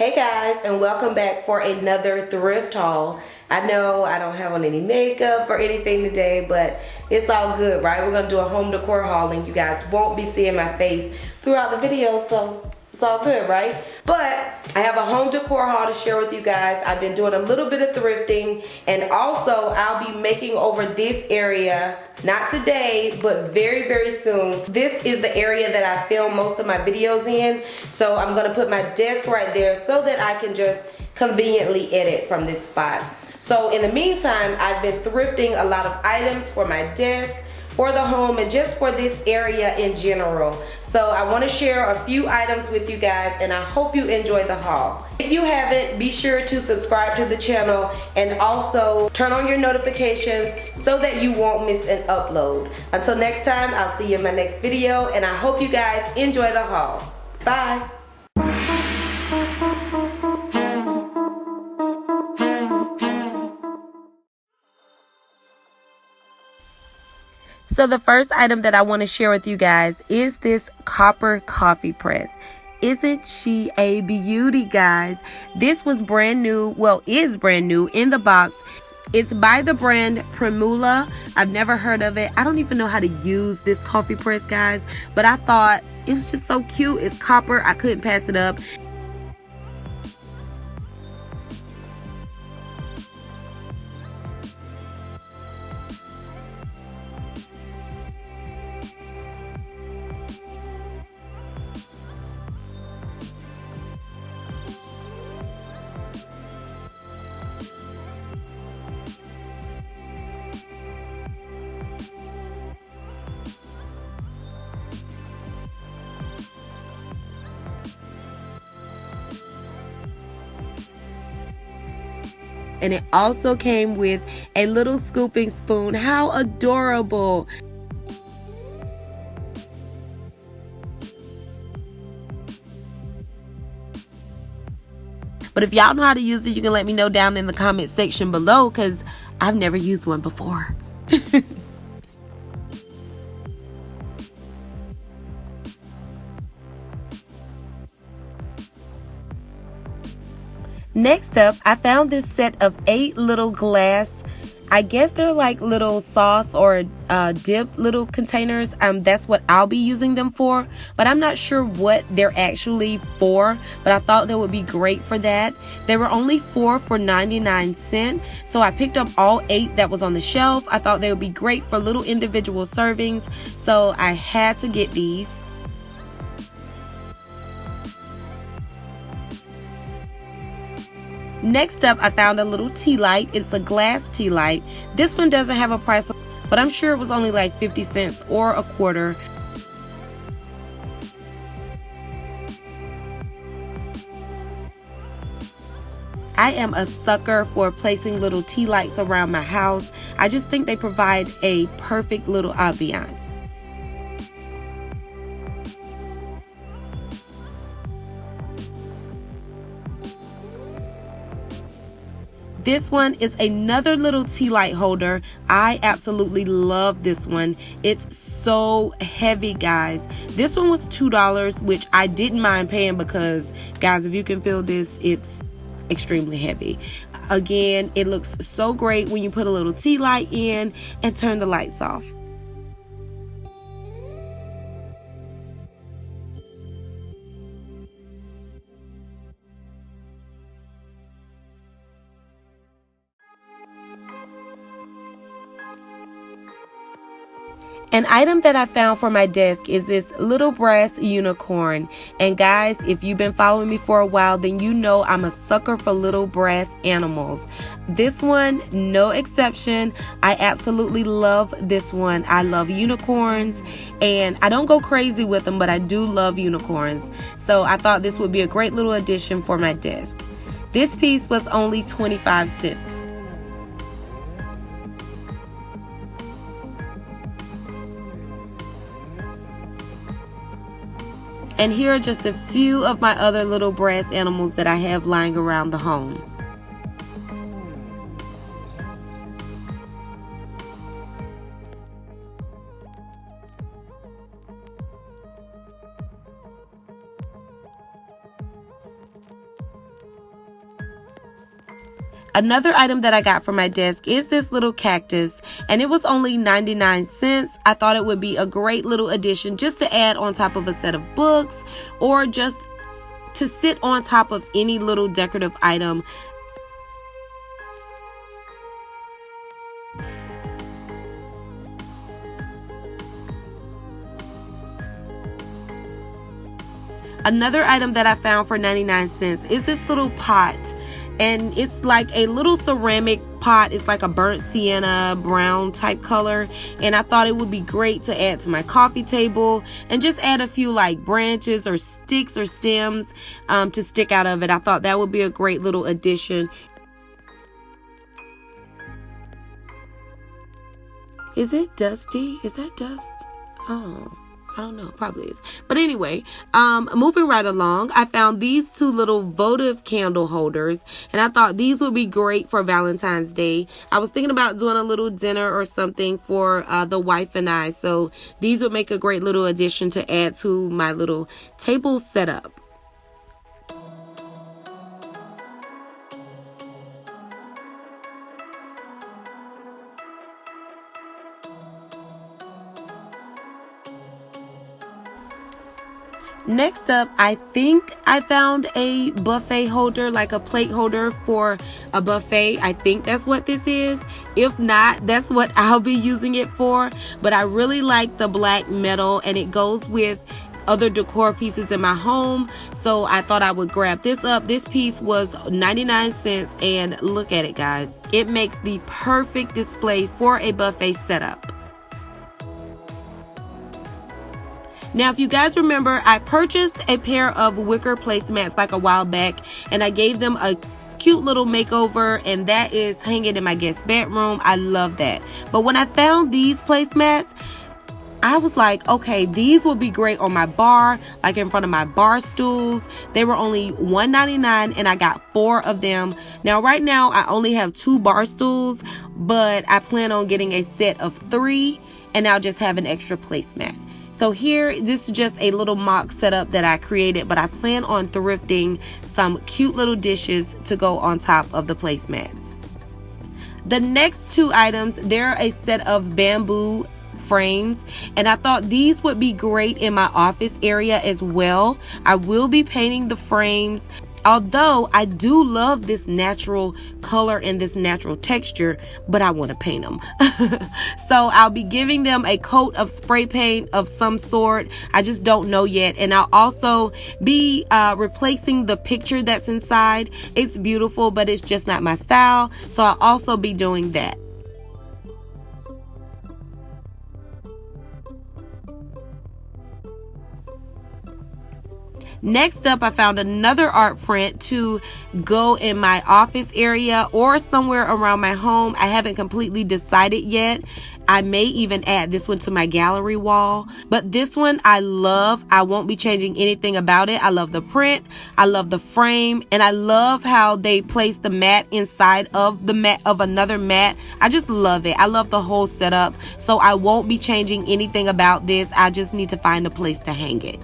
Hey guys, and welcome back for another thrift haul. I know I don't have on any makeup or anything today, but it's all good, right? We're gonna do a home decor haul and you guys won't be seeing my face throughout the video, so it's all good, right? But I have a home decor haul to share with you guys. I've been doing a little bit of thrifting, and also I'll be making over this area, not today, but very, very soon. This is the area that I film most of my videos in, so I'm gonna put my desk right there so that I can just conveniently edit from this spot. So in the meantime, I've been thrifting a lot of items for my desk, for the home, and just for this area in general. So I want to share a few items with you guys, and I hope you enjoy the haul. If you haven't, be sure to subscribe to the channel and also turn on your notifications so that you won't miss an upload. Until next time, I'll see you in my next video, and I hope you guys enjoy the haul. Bye. So the first item that I want to share with you guys is this copper coffee press. Isn't she a beauty, guys? This was brand new, well, is brand new in the box. It's by the brand Primula. I've never heard of it. I don't even know how to use this coffee press, guys, but I thought it was just so cute. It's copper. I couldn't pass it up. And it also came with a little scooping spoon. How adorable. But if y'all know how to use it, you can let me know down in the comment section below, because I've never used one before. Next up, I found this set of 8 little glass, I guess they're like little sauce or dip little containers. That's what I'll be using them for, but I'm not sure what they're actually for, but I thought they would be great for that. They were only 4 for 99 cents, so I picked up all 8 that was on the shelf. I thought they would be great for little individual servings, so I had to get these. Next up, I found a little tea light. It's a glass tea light. This one doesn't have a price, but I'm sure it was only like 50 cents or a quarter. I am a sucker for placing little tea lights around my house. I just think they provide a perfect little ambiance. This one is another little tea light holder. I absolutely love this one. It's so heavy, guys. This one was $2, which I didn't mind paying because, guys, if you can feel this, it's extremely heavy. Again, it looks so great when you put a little tea light in and turn the lights off. An item that I found for my desk is this little brass unicorn. And guys, if you've been following me for a while, then you know I'm a sucker for little brass animals. This one, no exception. I absolutely love this one. I love unicorns, and I don't go crazy with them, but I do love unicorns. So I thought this would be a great little addition for my desk. This piece was only 25 cents. And here are just a few of my other little brass animals that I have lying around the home. Another item that I got for my desk is this little cactus, and it was only 99 cents. I thought it would be a great little addition just to add on top of a set of books, or just to sit on top of any little decorative item. Another item that I found for 99 cents is this little pot, and it's like a little ceramic pot. It's like a burnt sienna brown type color, and I thought it would be great to add to my coffee table and just add a few like branches or sticks or stems to stick out of it. I thought that would be a great little addition. Is it dusty? Is that dust? Oh, I don't know, probably is. But anyway, moving right along, I found these two little votive candle holders, and I thought these would be great for Valentine's Day. I was thinking about doing a little dinner or something for the wife and I, so these would make a great little addition to add to my little table setup. Next up, I think I found a buffet holder, like a plate holder for a buffet. I think that's what this is. If not, that's what I'll be using it for. But I really like the black metal, and it goes with other decor pieces in my home. So I thought I would grab this up. This piece was 99 cents, and look at it, guys. It makes the perfect display for a buffet setup. Now, if you guys remember, I purchased a pair of wicker placemats like a while back, and I gave them a cute little makeover, and that is hanging in my guest bedroom. I love that. But when I found these placemats, I was like, okay, these will be great on my bar, like in front of my bar stools. They were only $1.99, and I got 4 of them. Now, right now, I only have 2 bar stools, but I plan on getting a set of 3, and I'll just have an extra placemat. So here, this is just a little mock setup that I created, but I plan on thrifting some cute little dishes to go on top of the placemats. The next 2 items, they're a set of bamboo frames, and I thought these would be great in my office area as well. I will be painting the frames. Although I do love this natural color and this natural texture, but I want to paint them. So I'll be giving them a coat of spray paint of some sort. I just don't know yet. And I'll also be replacing the picture that's inside. It's beautiful, but it's just not my style. So I'll also be doing that. Next up, I found another art print to go in my office area or somewhere around my home. I haven't completely decided yet. I may even add this one to my gallery wall. But this one I love. I won't be changing anything about it. I love the print. I love the frame. And I love how they place the mat inside of the mat of another mat. I just love it. I love the whole setup. So I won't be changing anything about this. I just need to find a place to hang it.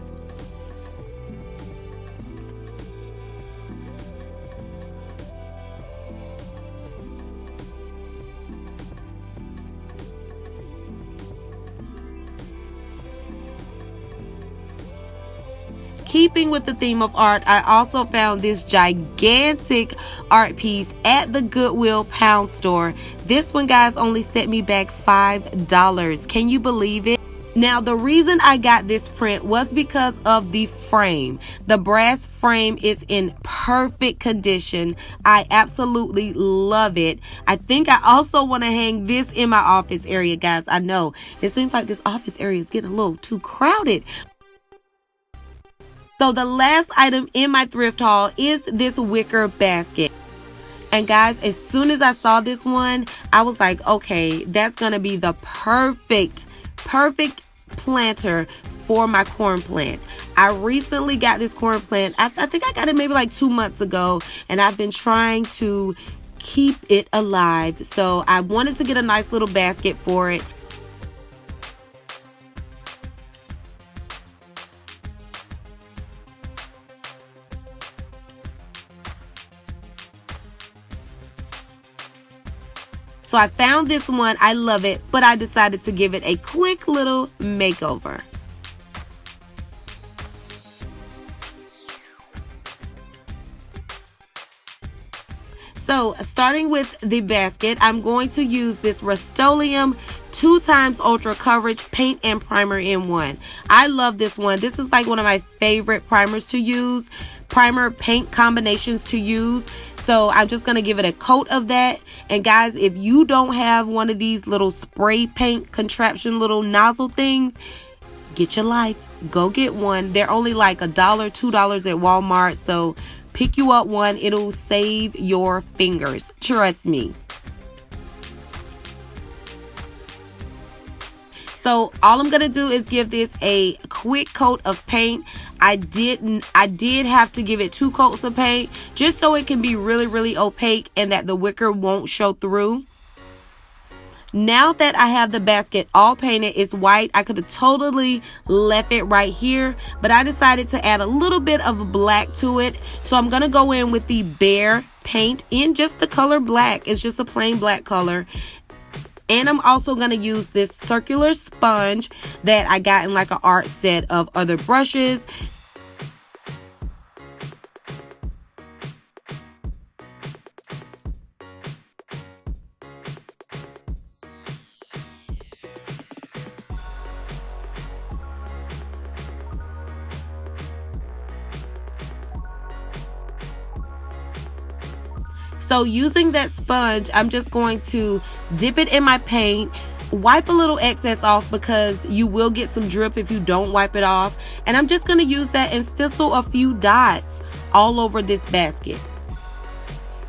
Keeping with the theme of art, I also found this gigantic art piece at the Goodwill pound store. This one, guys, only set me back $5. Can you believe it? Now, the reason I got this print was because of the frame. The brass frame is in perfect condition. I absolutely love it. I think I also want to hang this in my office area, guys. I know it seems like this office area is getting a little too crowded. So the last item in my thrift haul is this wicker basket. And guys, as soon as I saw this one, I was like, okay, that's going to be the perfect planter for my corn plant. I recently got this corn plant. I think I got it maybe like 2 months ago, and I've been trying to keep it alive. So I wanted to get a nice little basket for it. So I found this one, I love it, but I decided to give it a quick little makeover. So starting with the basket, I'm going to use this Rust-Oleum 2x Ultra Coverage Paint and Primer in one. I love this one. This is like one of my favorite primers to use, primer paint combinations to use. So I'm just going to give it a coat of that. And guys, if you don't have one of these little spray paint contraption little nozzle things, get your life. Go get one. They're only like $1, $2 at Walmart. So pick you up one. It'll save your fingers. Trust me. So all I'm going to do is give this a quick coat of paint. I did have to give it 2 coats of paint just so it can be really, really opaque and that the wicker won't show through. Now that I have the basket all painted, it's white. I could have totally left it right here, but I decided to add a little bit of black to it. So I'm going to go in with the Bear paint in just the color black. It's just a plain black color. And I'm also going to use this circular sponge that I got in like an art set of other brushes. So using that sponge, I'm just going to dip it in my paint, wipe a little excess off because you will get some drip if you don't wipe it off. And I'm just going to use that and stencil a few dots all over this basket.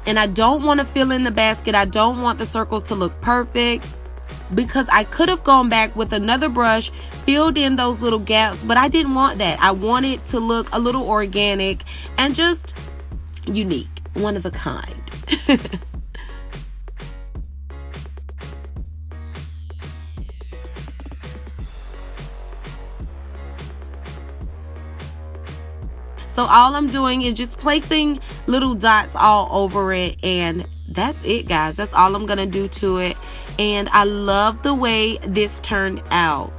And I don't want to fill in the basket. I don't want the circles to look perfect because I could have gone back with another brush, filled in those little gaps, but I didn't want that. I want it to look a little organic and just unique, one of a kind. So all I'm doing is just placing little dots all over it, and that's it, guys. That's all I'm gonna do to it. And I love the way this turned out.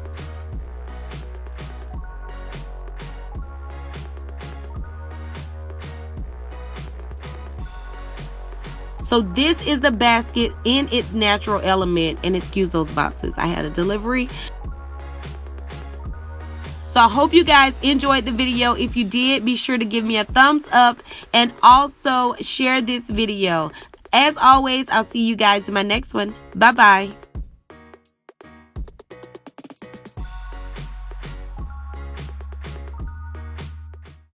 So this is the basket in its natural element. And excuse those boxes, I had a delivery. So I hope you guys enjoyed the video. If you did, be sure to give me a thumbs up and also share this video. As always, I'll see you guys in my next one. Bye-bye.